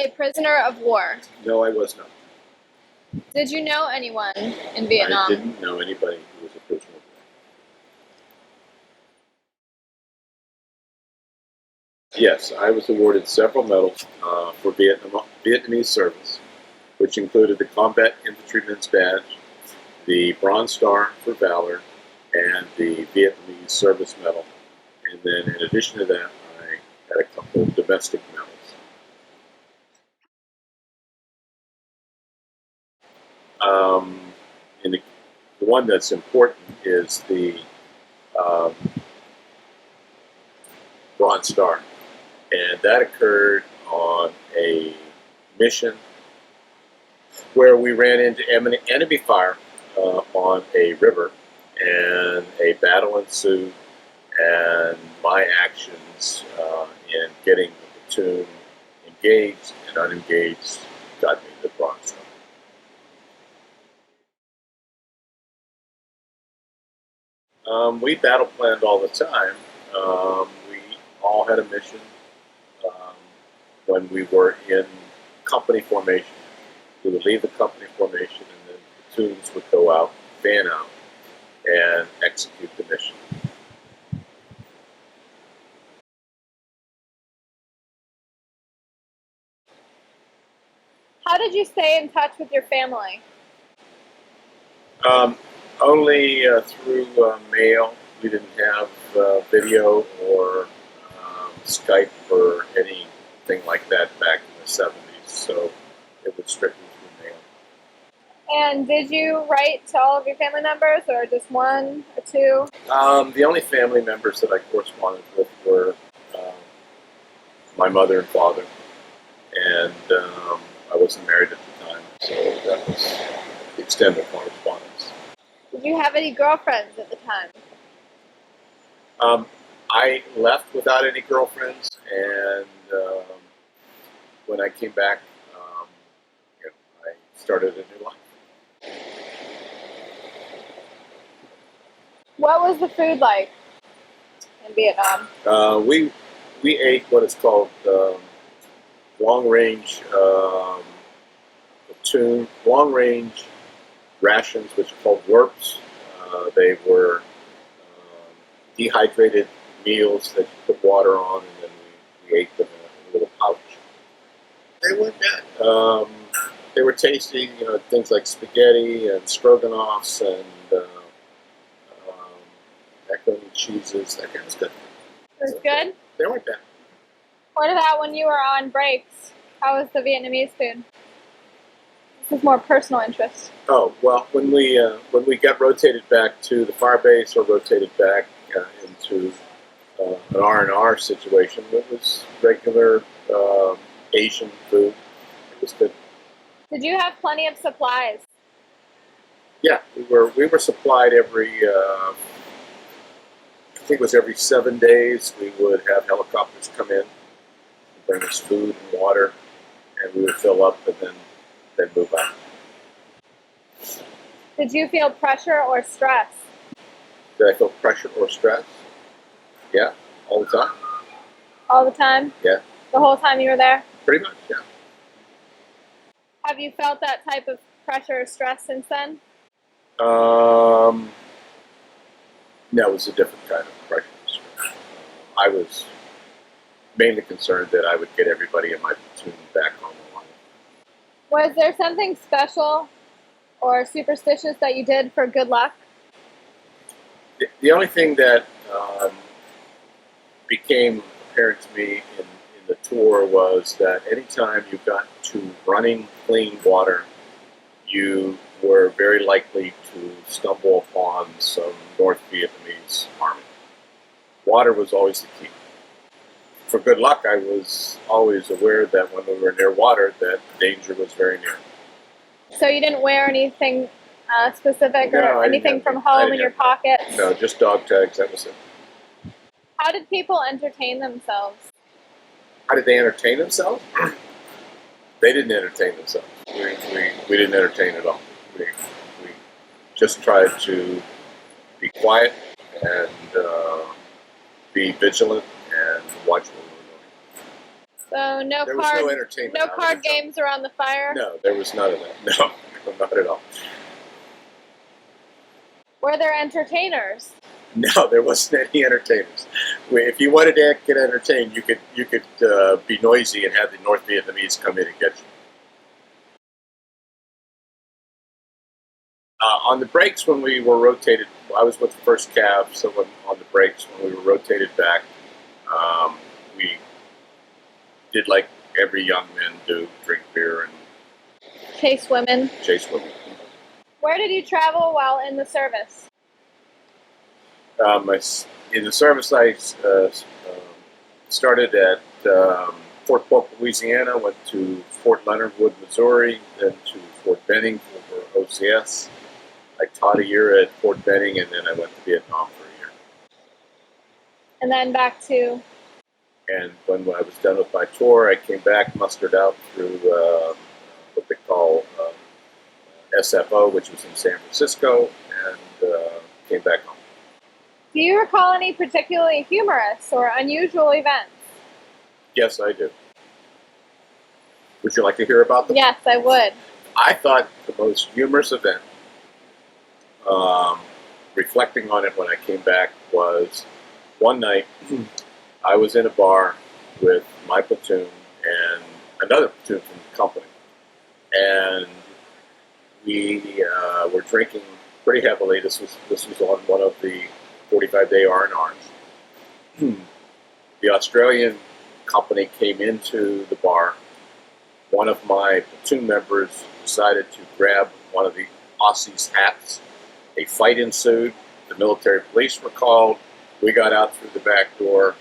a prisoner of war? No, I was not. Did you know anyone in I Vietnam? didn't know anybody who was a prisoner of war. Yes, I was awarded several medals for Vietnamese service, which included the Combat Infantryman's Badge, the Bronze Star for Valor, and the Vietnamese Service Medal. And then in addition to that, I had a couple of domestic medals. And the one that's important is the um, Bronze Star. And that occurred on a mission where we ran into enemy fire on a river, and a battle ensued, and my actions in getting the platoon engaged and unengaged got me the Bronze Star. We battle planned all the time. We all had a mission when we were in company formation. We would leave the company formation, and then platoons would go out, fan out, and execute the mission. How did you stay in touch with your family? Only through mail. We didn't have video or Skype or anything like that back in the 70s, so it was strictly through mail. And did you write to all of your family members, or just one or two? The only family members that I corresponded with were my mother and father, and I wasn't married at the time, so that was the extent of correspondence. Did you have any girlfriends at the time? I left without any girlfriends, and when I came back, I started a new life. What was the food like in Vietnam? We ate what is called long range rations, which are called WERPs. They were dehydrated meals that you put water on, and then we ate them in a little pouch. They weren't bad. They were tasty, things like spaghetti and stroganoffs and macaroni cheeses. That kind of stuff. It was good? They weren't bad. What about when you were on breaks? How was the Vietnamese food? This is more personal interest. Oh, well, when we got rotated back to the fire base or rotated back into an R&R situation, it was regular Asian food. It was good. Did you have plenty of supplies? Yeah, we were supplied every I think it was every 7 days. We would have helicopters come in, bring us food and water, and we would fill up and then move on. Did you feel pressure or stress? Did I feel pressure or stress? Yeah, all the time. All the time? Yeah. The whole time you were there? Pretty much, yeah. Have you felt that type of pressure or stress since then? No, it was a different kind of pressure. I was mainly concerned that I would get everybody in my platoon back home alive. Was there something special or superstitious that you did for good luck? The only thing that became apparent to me in the tour was that anytime you got to running clean water, you were very likely to stumble upon some North Vietnamese army. Water was always the key. For good luck, I was always aware that when we were near water, that danger was very near. So you didn't wear anything specific No, or I didn't anything have from any- I home didn't in your have- pockets? No, just dog tags, that was it. How did people entertain themselves? How did they entertain themselves? They didn't entertain themselves. We didn't entertain at all. We just tried to be quiet and be vigilant and watch what we were doing. So no There was no card, entertainment. no out of card it. games around the fire. No, there was none of that. No, not at all. Were there entertainers? No, there wasn't any entertainers. If you wanted to get entertained, you could be noisy and have the North Vietnamese come in and get you. On the breaks, when we were rotated, I was with the first Cav, so on the breaks, when we were rotated back, we did like every young man do, drink beer and Chase women. chase women. Where did you travel while in the service? In the service, I started at Fort Polk, Louisiana, went to Fort Leonard Wood, Missouri, then to Fort Benning for OCS. I taught a year at Fort Benning, and then I went to Vietnam for a year. And then back to? And when I was done with my tour, I came back, mustered out through what they call SFO, which was in San Francisco, and came back home. Do you recall any particularly humorous or unusual events? Yes, I do. Would you like to hear about them? Yes, I would. I thought the most humorous event, reflecting on it when I came back, was one night I was in a bar with my platoon and another platoon from the company. And we were drinking pretty heavily. This was on one of the 45-day R&Rs. The Australian company came into the bar. One of my platoon members decided to grab one of the Aussies' hats. A fight ensued. The military police were called. We got out through the back door,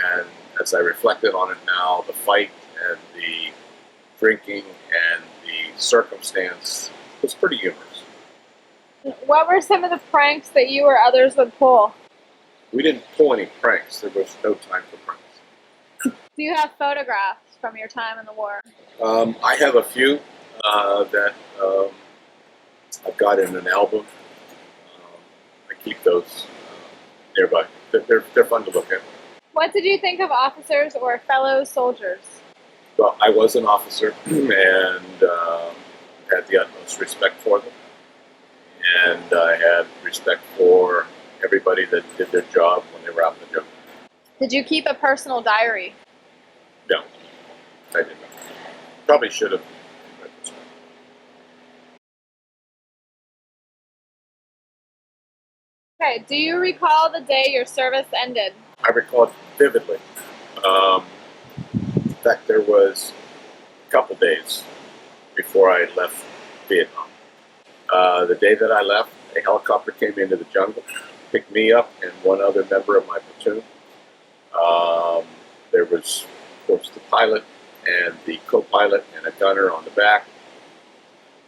and as I reflected on it now, the fight and the drinking and the circumstance was pretty humorous. What were some of the pranks that you or others would pull? We didn't pull any pranks. There was no time for pranks. Do you have photographs from your time in the war? I have a few that I've got in an album. I keep those nearby. They're fun to look at. What did you think of officers or fellow soldiers? Well, I was an officer and had the utmost respect for them. And I had respect for everybody that did their job when they were out in the jungle. Did you keep a personal diary? No, I didn't. Probably should have. Okay, do you recall the day your service ended? I recall it vividly. In fact, there was a couple days before I left Vietnam. The day that I left, a helicopter came into the jungle, picked me up and one other member of my platoon. There was, of course, the pilot and the co-pilot and a gunner on the back.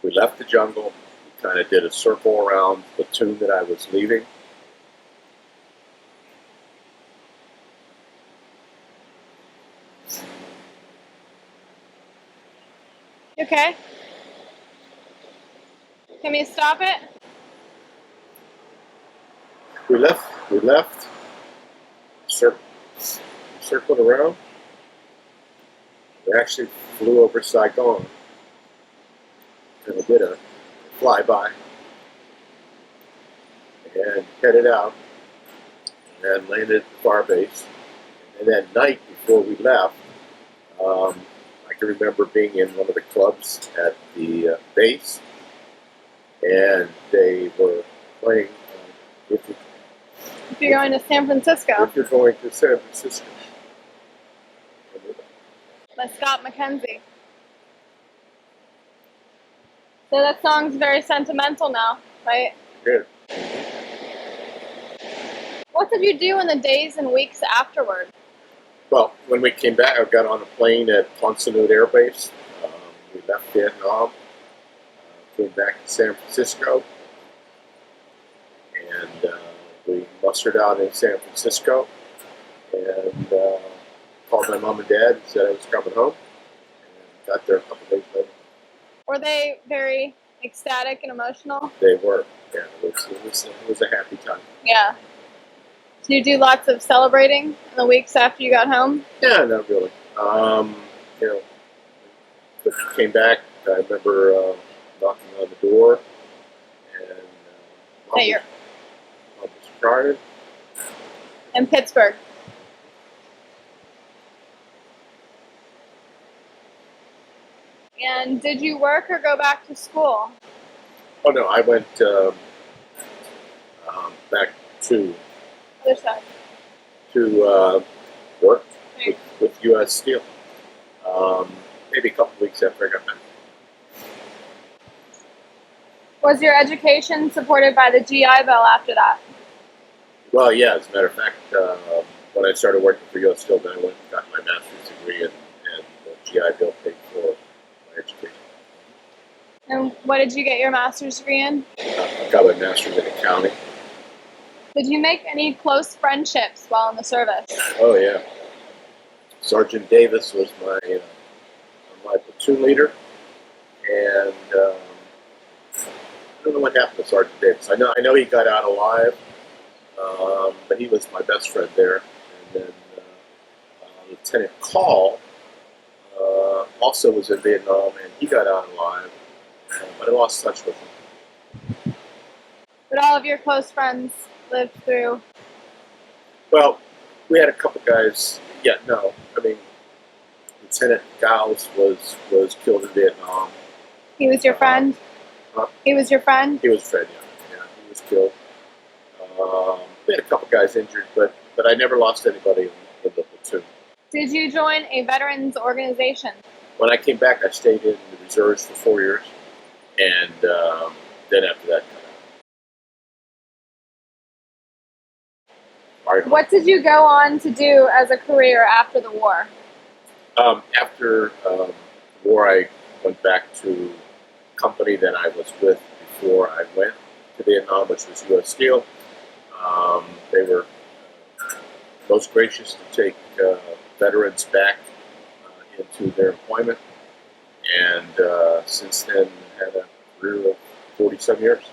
We left the jungle. We kind of did a circle around the platoon that I was leaving. Okay. Can we stop it? We left, circled around. We actually flew over Saigon and we did a flyby and headed out and landed at the far base. And that night before we left, I can remember being in one of the clubs at the base, and they were playing if You're going to San Francisco. you're going to San Francisco. By Scott McKenzie. So that song's very sentimental now, right? Good. What did you do in the days and weeks afterward? Well, when we came back, I got on a plane at Pont Sinout Air Base. We left Vietnam, came back to San Francisco, and we mustered out in San Francisco and called my mom and dad and said I was coming home, and got there a couple days later. Were they very ecstatic and emotional? They were. Yeah, it was a happy time. Yeah. Did you do lots of celebrating in the weeks after you got home? Yeah, not really. Um, you know, but came back. I remember knocking on the door, and That you're mom was crying. in Pittsburgh. And did you work or go back to school? Oh no, I went back to Other side. work Okay. with U.S. Steel. Maybe a couple weeks after I got back. Was your education supported by the GI Bill after that? Well, yeah. As a matter of fact, when I started working for U.S. Steel, then I went and got my master's degree, and the GI Bill paid for my education. And what did you get your master's degree in? I got my master's in accounting. Did you make any close friendships while in the service? Oh yeah, Sergeant Davis was my platoon leader, and I don't know what happened to Sergeant Davis. I know he got out alive, but he was my best friend there. And then Lieutenant Call also was in Vietnam, and he got out alive, but I lost touch with him. But all of your close friends lived through. Well, we had a couple guys. Yeah, no, I mean Lieutenant Gauss was killed in Vietnam. He was your friend? Huh? He was your friend? He was Fred, yeah, he was killed. We had a couple guys injured, but I never lost anybody in the platoon. Did you join a veterans organization? When I came back, I stayed in the reserves for 4 years, and then after that, What did you go on to do as a career after the war? After the war, I went back to the company that I was with before I went to Vietnam, which was U.S. Steel. They were most gracious to take veterans back into their employment, and since then had a career of 40-some years.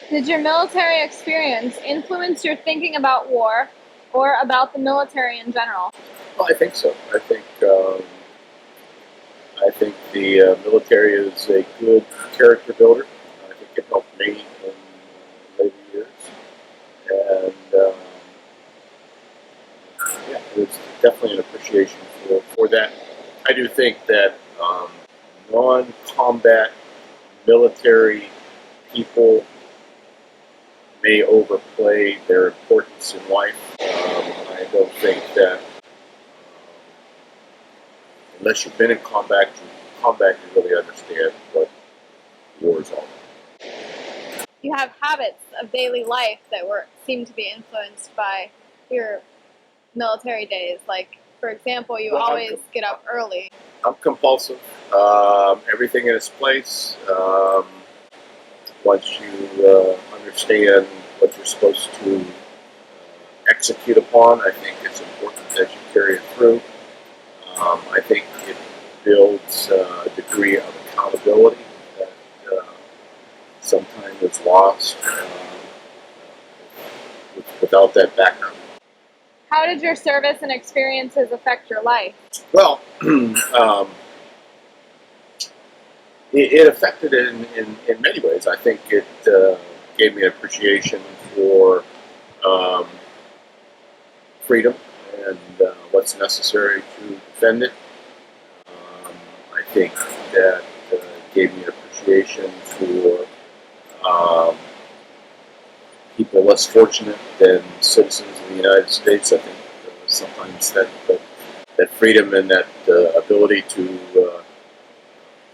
Did your military experience influence your thinking about war or about the military in general? Well, I think so. I think the military is a good character builder. I think it helped me in later years, and yeah, there's definitely an appreciation for that. I do think that non-combat military people may overplay their importance in life. I don't think that unless you've been in combat, you really understand what war is all about. You have habits of daily life that seem to be influenced by your military days. Like, for example, you Well, always get up early. I'm compulsive. Everything in its place. Once you understand what you're supposed to execute upon, I think it's important that you carry it through. I think it builds a degree of accountability that sometimes is lost without that background. How did your service and experiences affect your life? Well, it affected it in many ways. I think it gave me an appreciation for freedom and what's necessary to defend it. I think that gave me an appreciation for people less fortunate than citizens of the United States. I think sometimes that freedom and that ability to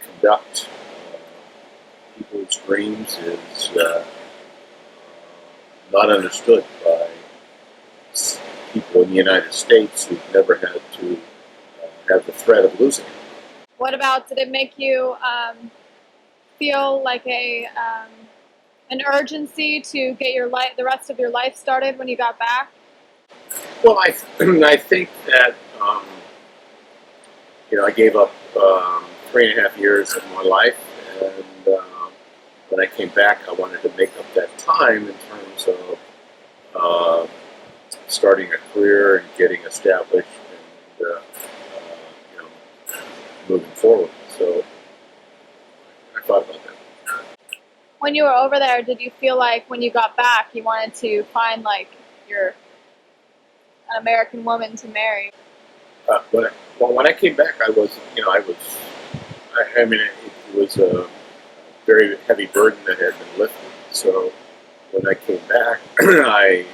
conduct people's dreams is not understood by people in the United States who've never had to have the threat of losing it. What about, did it make you feel like an urgency to get the rest of your life started when you got back? Well, I think that I gave up 3.5 years of my life, and when I came back, I wanted to make up that time in terms of starting a career and getting established you know, moving forward. So I thought about that. When you were over there, did you feel like when you got back, you wanted to find like an American woman to marry? When I came back, I was, I mean, it was a very heavy burden that had been lifted. So when I came back, I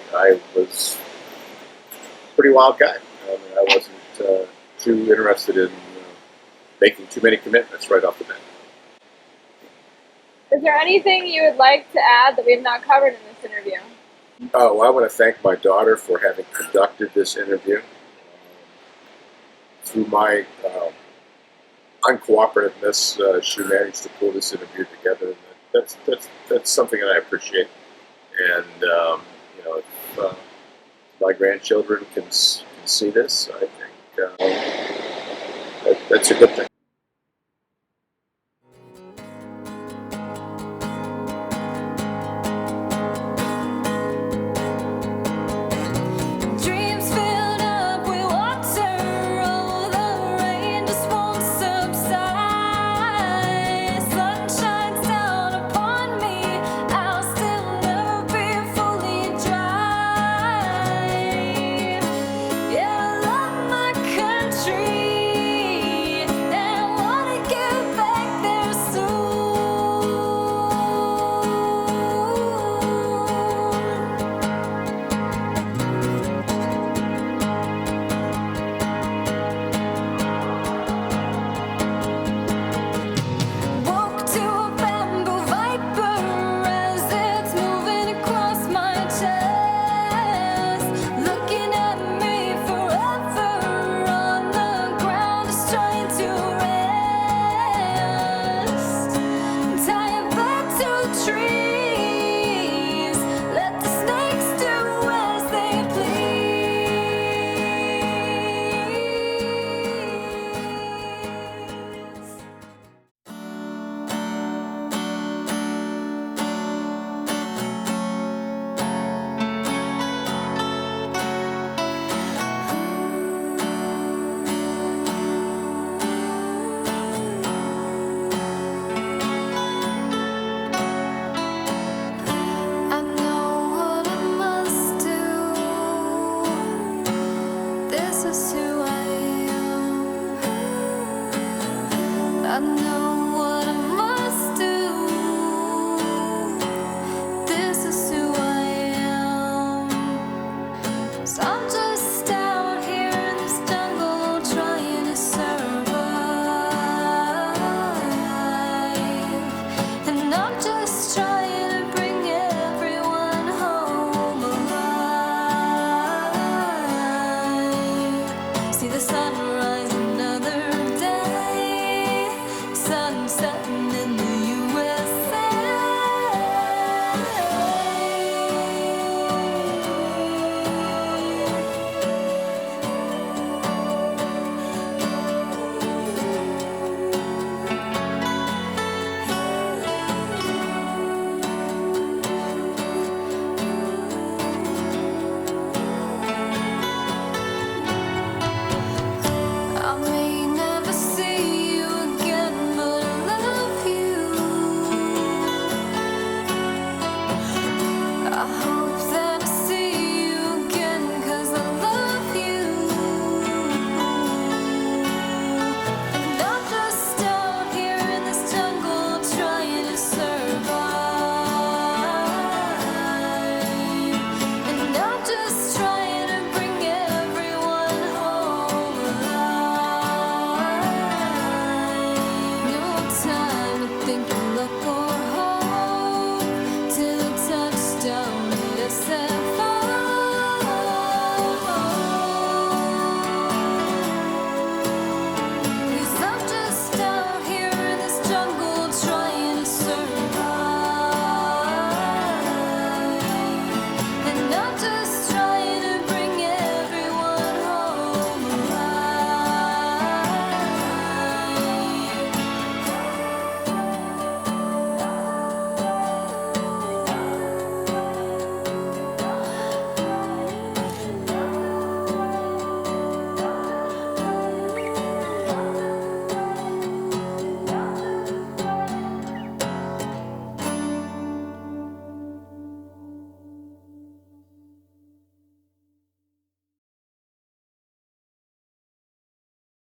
was a pretty wild guy. I mean, I wasn't too interested in making too many commitments right off the bat. Is there anything you would like to add that we have not covered in this interview? Oh, well, I want to thank my daughter for having conducted this interview. Through my uncooperativeness, she managed to pull this interview together. And that's something that I appreciate. And if my grandchildren can see this, I think that's a good thing. Tree